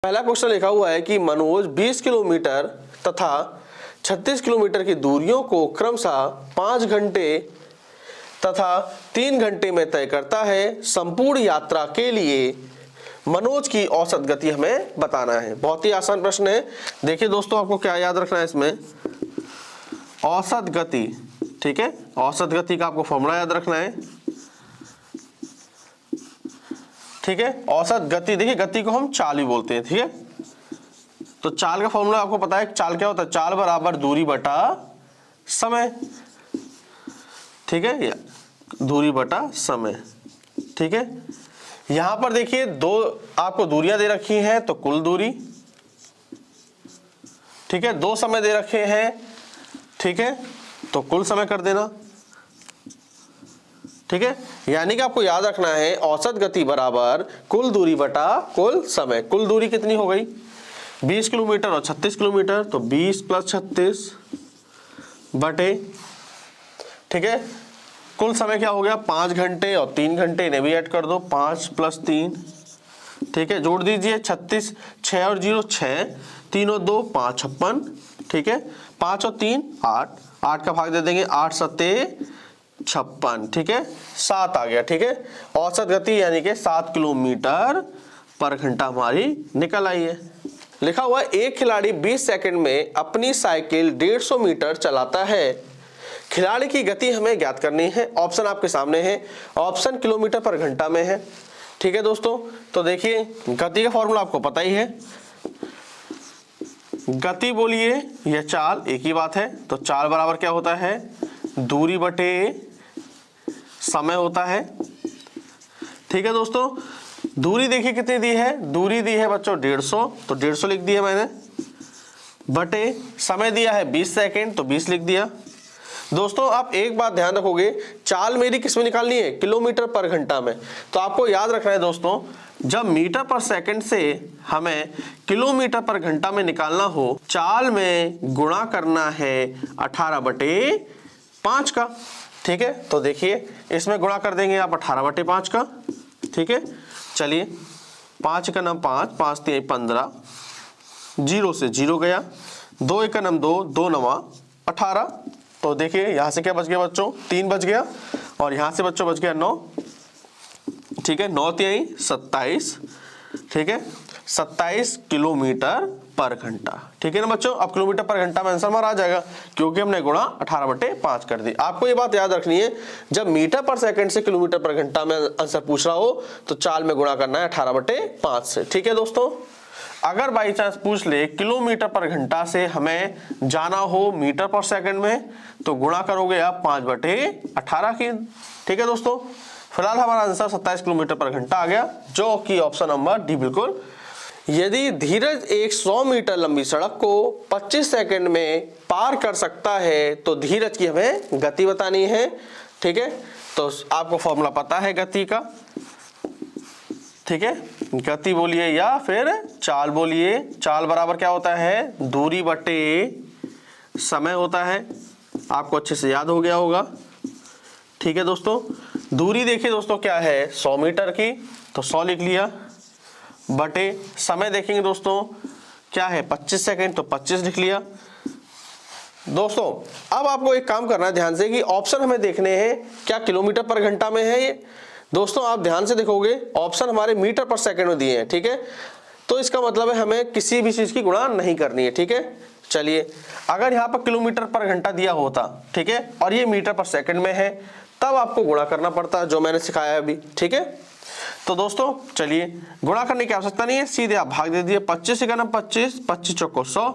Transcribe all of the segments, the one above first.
पहला क्वेश्चन लिखा हुआ है कि मनोज 20 किलोमीटर तथा 36 किलोमीटर की दूरियों को क्रमशः 5 घंटे तथा 3 घंटे में तय करता है। संपूर्ण यात्रा के लिए मनोज की औसत गति हमें बताना है। बहुत ही आसान प्रश्न है। देखिए दोस्तों, आपको क्या याद रखना है इसमें, औसत गति। ठीक है, औसत गति का आपको फॉर्मूला याद रखना है। ठीक है, औसत गति, देखिए गति को हम चाल भी बोलते हैं। ठीक है, तो चाल का फॉर्मूला आपको पता है, चाल क्या होता है, चाल बराबर दूरी बटा समय। ठीक है, दूरी बटा समय। ठीक है, यहां पर देखिए दो आपको दूरियां दे रखी हैं, तो कुल दूरी। ठीक है, दो समय दे रखे हैं। ठीक है, तो कुल समय कर देना। ठीक है, यानी कि आपको याद रखना है औसत गति बराबर कुल दूरी बटा कुल समय। कुल दूरी कितनी हो गई, 20 किलोमीटर और 36 किलोमीटर, तो 20 + 36 बटे, ठीक है, कुल समय क्या हो गया 5 घंटे और 3 घंटे, इन्हें भी ऐड कर दो, 5 + 3। ठीक है, जोड़ दीजिए 36, 6 और 0 6, 3 और 2 5, 56। ठीक है, 5 और 3 8, 8 का भाग दे देंगे, 8 × 7 = 56। ठीक है, 7 आ गया। ठीक है, औसत गति यानी कि 7 किलोमीटर पर घंटा हमारी निकल आई है। लिखा हुआ है एक खिलाड़ी 20 सेकंड में अपनी साइकिल 150 मीटर चलाता है। खिलाड़ी की गति हमें ज्ञात करनी है। ऑप्शन आपके सामने है, ऑप्शन किलोमीटर पर घंटा में है। ठीक है दोस्तों, तो देखिए गति का फॉर्मूला आपको पता ही है, गति बोलिए या चाल एक ही बात है। तो चाल बराबर क्या होता है, दूरी बटे समय होता है। ठीक है दोस्तों, दूरी देखिए कितनी दी है, दूरी दी है बच्चों 150, तो 150 लिख दिया मैंने, बटे समय दिया है 20 सेकंड, तो 20 लिख दिया। दोस्तों आप एक बात ध्यान रखोगे, चाल मेरी किस में निकालनी है, किलोमीटर पर घंटा में। तो आपको याद रखना है दोस्तों, जब मीटर पर सेकंड से हमें किलोमीटर पर घंटा में निकालना हो, चाल में गुणा करना है 18/5 का। ठीक है, तो देखिए इसमें गुणा कर देंगे आप 18/5 का। ठीक है, चलिए 5 × 9 5, 5 × 3 15, 0 से 0 गया, 2 × 9 2, 2 × 9 18। तो देखिए यहां से क्या बच गया बच्चों, 3 बच गया, और यहां से बच्चों बच गया 9। ठीक है, 9 × 3 = 27। ठीक है, 27 किलोमीटर पर घंटा। ठीक है ना बच्चों, अब किलोमीटर पर घंटा में आंसर हमारा आ जाएगा, क्योंकि हमने गुणा 18/5 कर दी। आपको ये बात याद रखनी है, जब मीटर पर सेकंड से किलोमीटर पर घंटा में आंसर पूछ रहा हो, तो चाल में गुणा करना है 18/5 से। ठीक है दोस्तों, अगर बाई चांस पूछ ले किलोमीटर पर घंटा से हमें जाना हो मीटर पर सेकंड में, तो गुणा करोगे आप 5/18 की। ठीक है दोस्तों, फिलहाल हमारा आंसर 27 किलोमीटर पर घंटा आ गया, जो कि ऑप्शन नंबर डी बिल्कुल। यदि धीरज एक 100 मीटर लंबी सड़क को 25 सेकंड में पार कर सकता है, तो धीरज की हमें गति बतानी है। ठीक है, तो आपको फॉर्मूला पता है गति का। ठीक है, गति बोलिए या फिर चाल बोलिए। चाल बराबर क्या होता है, दूरी बटे समय होता है। आपको अच्छे से याद हो गया होगा। ठीक है दोस्तों, दूरी देखिए दोस्तों क्या है 100 मीटर की, तो 100 लिख लिया, बटे समय देखेंगे दोस्तों क्या है 25 सेकंड, तो 25 लिख लिया। दोस्तों अब आपको एक काम करना है ध्यान से, कि ऑप्शन हमें देखने हैं क्या किलोमीटर पर घंटा में है ये। दोस्तों आप ध्यान से देखोगे, ऑप्शन हमारे मीटर पर सेकंड में दिए हैं। ठीक है, तो इसका मतलब है हमें किसी भी चीज की गुणा नहीं करनी है। ठीक है, चलिए अगर यहाँ पर किलोमीटर पर घंटा दिया होता, ठीक है, और ये मीटर पर सेकंड में है, तब आपको गुणा करना पड़ता, जो मैंने सिखाया अभी। ठीक है, तो दोस्तों चलिए गुणा करने की आवश्यकता नहीं है, सीधे आप भाग दे दिए, 25 × 9 25, 25 × 4 100,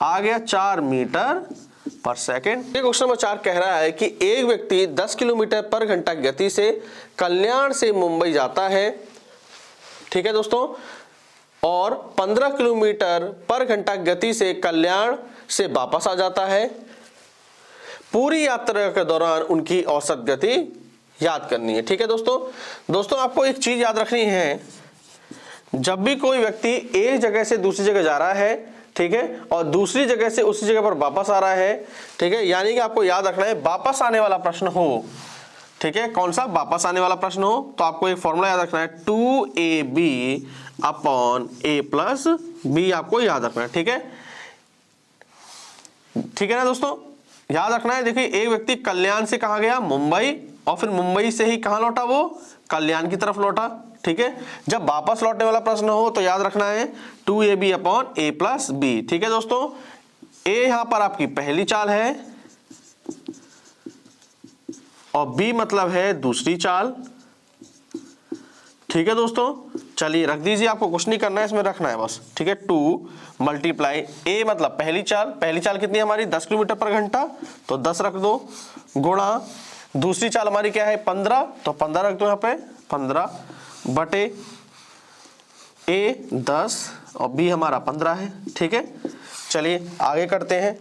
आ गया 4 मीटर पर सेकंड। क्वेश्चन नंबर 4 कह रहा है कि एक व्यक्ति 10 किलोमीटर पर घंटा की गति से कल्याण से मुंबई जाता है। ठीक है दोस्तों, और 15 किलोमीटर पर घंटा की गति से कल्याण से वापस आ जाता है। पूरी यात्रा के दौरान उनकी औसत गति याद करनी है। ठीक है दोस्तों आपको एक चीज याद रखनी है, जब भी कोई व्यक्ति एक जगह से दूसरी जगह जा रहा है, ठीक है, और दूसरी जगह से उसी जगह पर वापस आ रहा है, ठीक है, यानी कि आपको याद रखना है वापस आने वाला प्रश्न हो। ठीक है, कौन सा वापस आने वाला प्रश्न हो, तो आपको एक फॉर्मूला याद रखना है, 2ab अपॉन ए प्लस बी आपको याद रखना है। ठीक है, ठीक है ना दोस्तों, याद रखना है। देखिए एक व्यक्ति कल्याण से कहाँ गया, मुंबई, और फिर मुंबई से ही कहाँ लौटा, वो कल्याण की तरफ लौटा। ठीक है, जब वापस लौटने वाला प्रश्न हो तो याद रखना है 2ab अपॉन ए प्लस बी। ठीक है दोस्तों, ए यहां पर आपकी पहली चाल है और बी मतलब है दूसरी चाल। ठीक है दोस्तों, चलिए रख दीजिए, आपको कुछ नहीं करना है, इसमें रखना है बस। ठीक है, 2 मल्टीप्लाई ए मतलब पहली चाल कितनी है हमारी 10 किलोमीटर पर घंटा, तो 10 रख दो, गुणा दूसरी चाल हमारी क्या है 15, तो 15 रख दो यहाँ पे, 15 बटे ए 10 और बी हमारा 15 है। ठीक है, चलिए आगे करते हैं।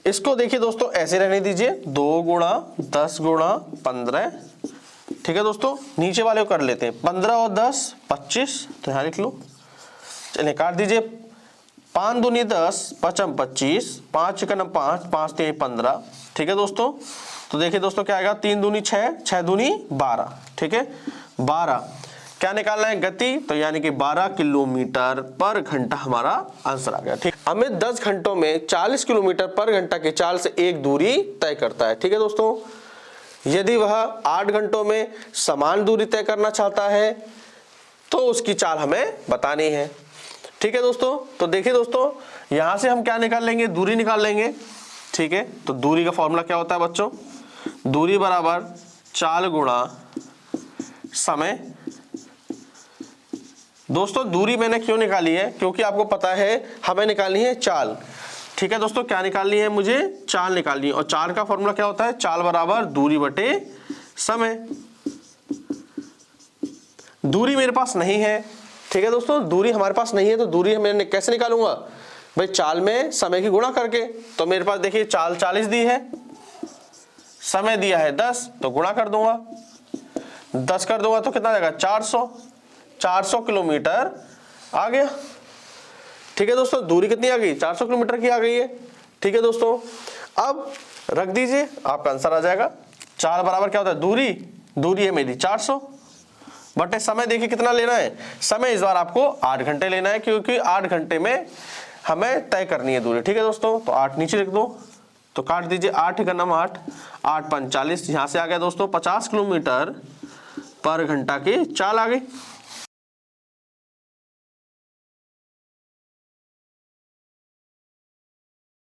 इसको देखिए दोस्तों ऐसे रहने दीजिए, 2 गुणा 10 गुणा 15। ठीक है दोस्तों, नीचे वाले को कर लेते हैं, 15 और 10 25, तो यहाँ लिख लो। चलिए काट दीजिए, 5 दूनी 10 पचम 25, 5 का 5, 5 3 15। ठीक है दोस्तों, तो देखिए दोस्तों क्या आएगा, 3 दूनी 6, 6 दूनी 12। ठीक है, 12 क्या निकालना है गति, तो यानी कि 12 किलोमीटर पर घंटा हमारा आंसर आ गया। ठीक, हमें 10 घंटों में 40 किलोमीटर पर घंटा की चाल से एक दूरी तय करता है। ठीक है दोस्तों, यदि वह 8 घंटों में समान दूरी तय करना चाहता है तो उसकी चाल हमें बतानी है। ठीक है दोस्तों, तो देखिए दोस्तों यहां से हम क्या निकाल लेंगे, दूरी निकाल लेंगे। ठीक है, तो दूरी का फॉर्मूला क्या होता है बच्चों, दूरी बराबर चाल गुणा समय। दोस्तों दूरी मैंने क्यों निकाली है, क्योंकि आपको पता है हमें निकालनी है चाल। ठीक है दोस्तों, क्या निकालनी है, मुझे चाल निकालनी है, और चाल का फॉर्मूला क्या होता है, चाल बराबर दूरी बटे समय। दूरी मेरे पास नहीं है। ठीक है दोस्तों, दूरी हमारे पास नहीं है, तो दूरी मैंने कैसे निकालूंगा भाई, चाल में समय की गुणा करके। तो मेरे पास देखिए चाल 40 दी है, समय दिया है 10, तो गुणा कर दूंगा, 10 कर दूंगा तो कितना आएगा 400 किलोमीटर आ गया। ठीक है दोस्तों, दूरी कितनी आ गई 400 किलोमीटर की आ गई है। ठीक है दोस्तों, अब रख दीजिए, आपका आंसर आ जाएगा। चाल बराबर क्या होता है, दूरी है मेरी 400 बटे समय। देखिए कितना लेना है, समय इस बार आपको 8 घंटे लेना है, क्योंकि 8 घंटे में हमें तय करनी है दूरी। ठीक है दोस्तों, तो 8 नीचे लिख दो, तो काट दीजिए, 8 का नाम 8, 8 45, यहां से आ गया दोस्तों 50 किलोमीटर पर घंटा की चाल आ गई।